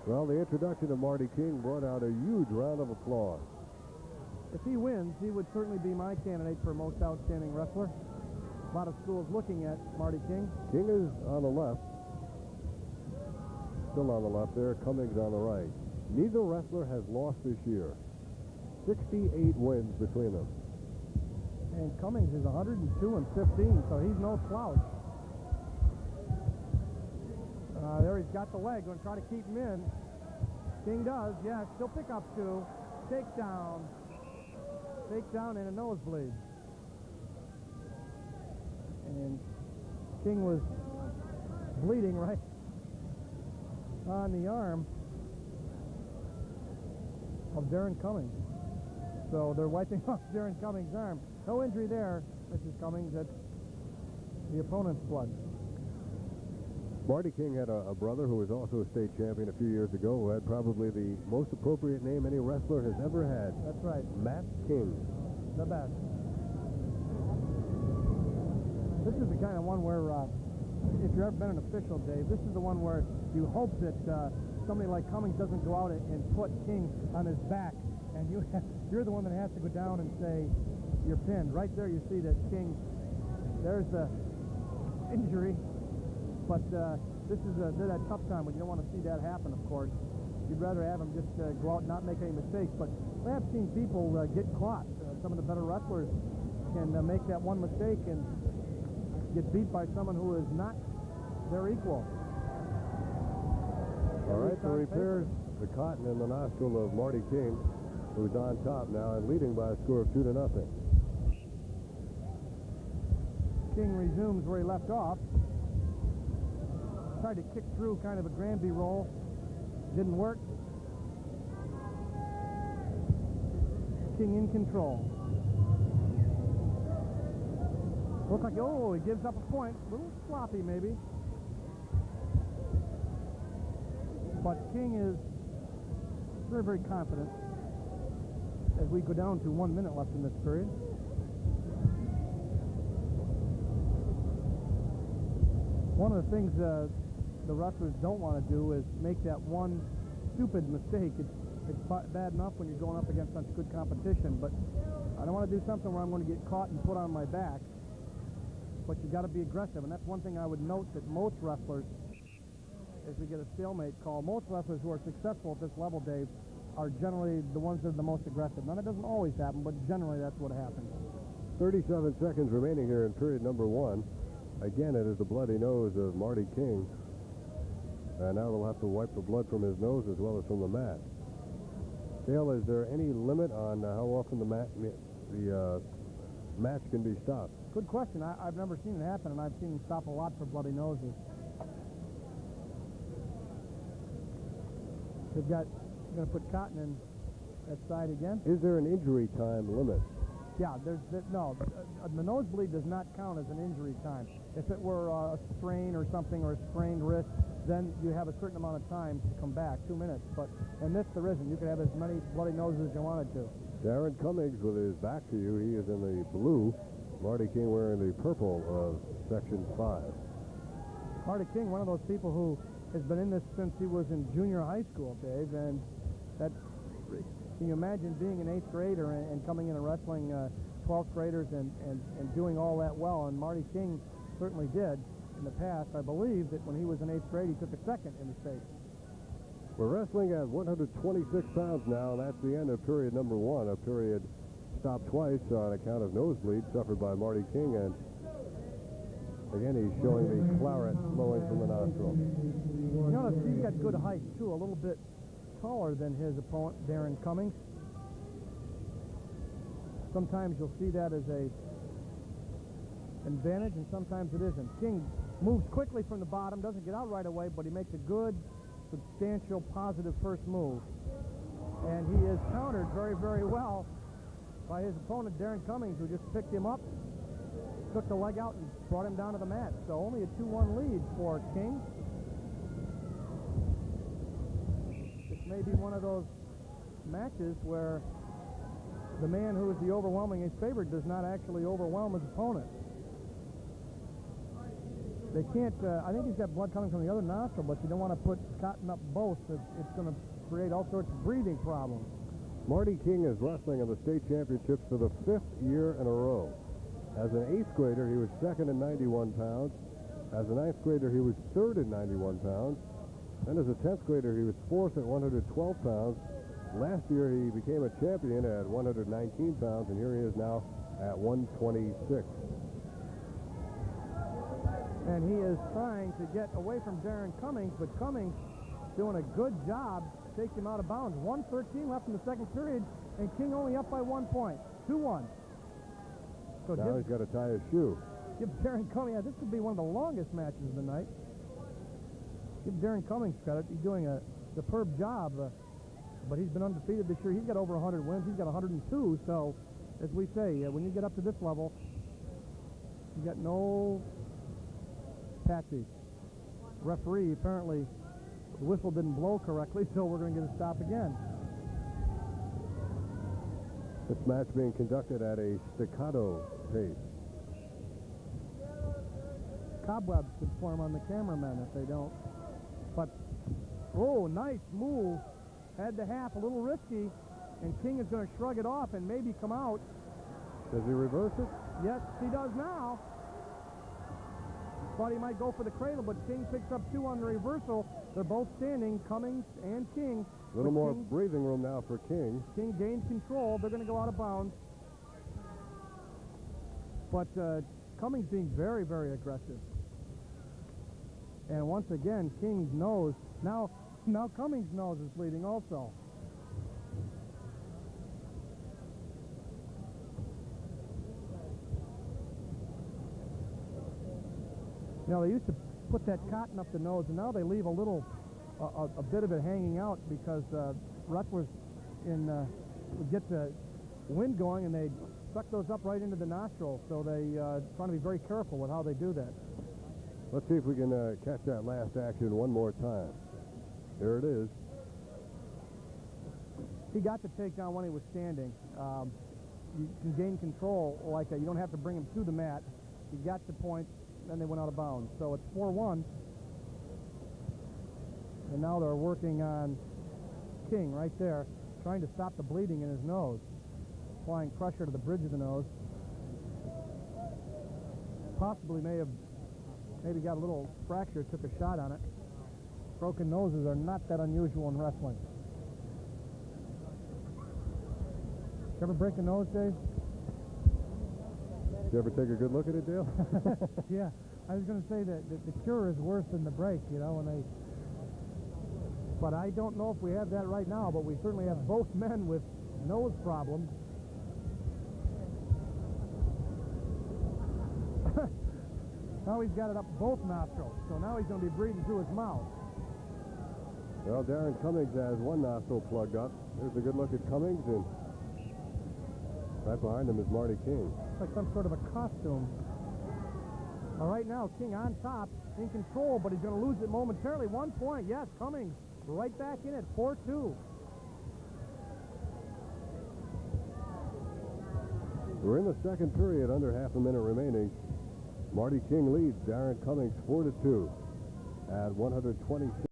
Well, the introduction of Marty King brought out a huge round of applause. If he wins, he would certainly be my candidate for most outstanding wrestler. A lot of schools looking at Marty King. King is on the left. Still on the left there. Cummings on the right. Neither wrestler has lost this year. 68 wins between them. And Cummings is 102-15, so he's no slouch. There he's got the leg. Going to try to keep him in. King does, yes. Still pick up two. Takedown. Takedown and a nosebleed. And King was bleeding right on the arm of Darrin Cummings. So they're wiping off Darrin Cummings' arm. No injury there, Mrs. Cummings. That's the opponent's blood. Marty King had a brother who was also a state champion a few years ago, who had probably the most appropriate name any wrestler has ever had. That's right. Matt King. The best. This is the kind of one where, if you've ever been an official, Dave, this is the one where you hope that somebody like Cummings doesn't go out and put King on his back, and you're the one that has to go down and say you're pinned. Right there you see that King, there's the injury. But this is they're that tough time when you don't want to see that happen, of course. You'd rather have him just go out and not make any mistakes. But I have seen people get caught. Some of the better wrestlers can make that one mistake and get beat by someone who is not their equal. All right, so repairs the cotton in the nostril of Marty King, who's on top now and leading by a score of 2-0. King resumes where he left off. Tried to kick through kind of a Granby roll. Didn't work. King in control. Looks like, oh, he gives up a point. A little sloppy, maybe. But King is very, very confident as we go down to 1 minute left in this period. One of the things the wrestlers don't want to do is make that one stupid mistake. It's bad enough when you're going up against such good competition, but I don't want to do something where I'm going to get caught and put on my back. But you got to be aggressive, and that's one thing I would note that most wrestlers, as we get a stalemate call, most wrestlers who are successful at this level, Dave, are generally the ones that are the most aggressive. Now, that doesn't always happen, but generally that's what happens. 37 seconds remaining here in period number 1. Again, it is the bloody nose of Marty King. And now they'll have to wipe the blood from his nose as well as from the mat. Dale, is there any limit on how often the match can be stopped? Good question. I've never seen it happen, and I've seen him stop a lot for bloody noses. They're going to put cotton in that side again. Is there an injury time limit? Yeah, no. The nosebleed does not count as an injury time. If it were a sprain or something, or a sprained wrist, then you have a certain amount of time to come back, 2 minutes. But in this, there isn't. You could have as many bloody noses as you wanted to. Darrin Cummings with his back to you. He is in the blue. Marty King wearing the purple of Section 5. Marty King, one of those people who has been in this since he was in junior high school, Dave, and that, can you imagine being an 8th grader and coming in and wrestling 12th graders and doing all that well? And Marty King certainly did in the past. I believe that when he was in 8th grade, he took a second in the state. We're wrestling at 126 pounds now, and that's the end of period number 1, a period stopped twice on account of nosebleed suffered by Marty King, and again he's showing the claret flowing from the nostril. You notice he's got good height too, a little bit taller than his opponent, Darrin Cummings. Sometimes you'll see that as an advantage, and sometimes it isn't. King moves quickly from the bottom, doesn't get out right away, but he makes a good, substantial, positive first move. And he is countered very, very well by his opponent, Darrin Cummings, who just picked him up, took the leg out, and brought him down to the mat. So only a 2-1 lead for King. This may be one of those matches where the man who is the overwhelming favorite does not actually overwhelm his opponent. They can't, I think he's got blood coming from the other nostril, but you don't want to cotton up both. It's going to create all sorts of breathing problems. Marty King is wrestling in the state championships for the 5th year in a row. As an 8th grader, he was 2nd in 91 pounds. As a 9th grader, he was 3rd in 91 pounds. Then as a 10th grader, he was 4th at 112 pounds. Last year, he became a champion at 119 pounds, and here he is now at 126. And he is trying to get away from Darrin Cummings, but Cummings doing a good job, takes him out of bounds. 1:13 left in the second period, and King only up by 1 point. 2-1. So now he's got to tie his shoe. Give Darrin Cummings, this could be one of the longest matches of the night. Give Darrin Cummings credit. He's doing a superb job, but he's been undefeated this year. He's got over 100 wins. He's got 102, so as we say, when you get up to this level, you got no patsy. Referee, apparently the whistle didn't blow correctly, so we're going to get a stop again. This match being conducted at a staccato pace. Cobwebs could form on the cameramen if they don't. But, oh, nice move. Head to half, a little risky, and King is going to shrug it off and maybe come out. Does he reverse it? Yes, he does now. Thought he might go for the cradle, but King picks up 2 on the reversal. They're both standing, Cummings and King. A little more breathing room now for King. King gains control. They're going to go out of bounds. But Cummings being very, very aggressive. And once again, King's nose. Now Cummings' nose is bleeding also. You know, they used to put that cotton up the nose, and now they leave a little, a bit of it hanging out because wrestlers would get the wind going, and they'd suck those up right into the nostrils. So they trying to be very careful with how they do that. Let's see if we can catch that last action one more time. There it is. He got the takedown when he was standing. You can gain control like that. You don't have to bring him to the mat. He got the point, then they went out of bounds. So it's 4-1. And now they're working on King right there, trying to stop the bleeding in his nose, applying pressure to the bridge of the nose. Possibly maybe got a little fracture, took a shot on it. Broken noses are not that unusual in wrestling. You ever break a nose, Dave? Did you ever take a good look at it, Dale? Yeah, I was going to say that the cure is worse than the break, you know, but I don't know if we have that right now, but we certainly have both men with nose problems. Now he's got it up both nostrils, so now he's going to be breathing through his mouth. Well, Darrin Cummings has one nostril plugged up. There's a good look at Cummings, and right behind him is Marty King. It's like some sort of a costume. All right, now King on top, in control, but he's going to lose it momentarily. 1 point, yes, Cummings right back in it, 4-2. We're in the second period, under half a minute remaining. Marty King leads Darrin Cummings 4-2 at 126.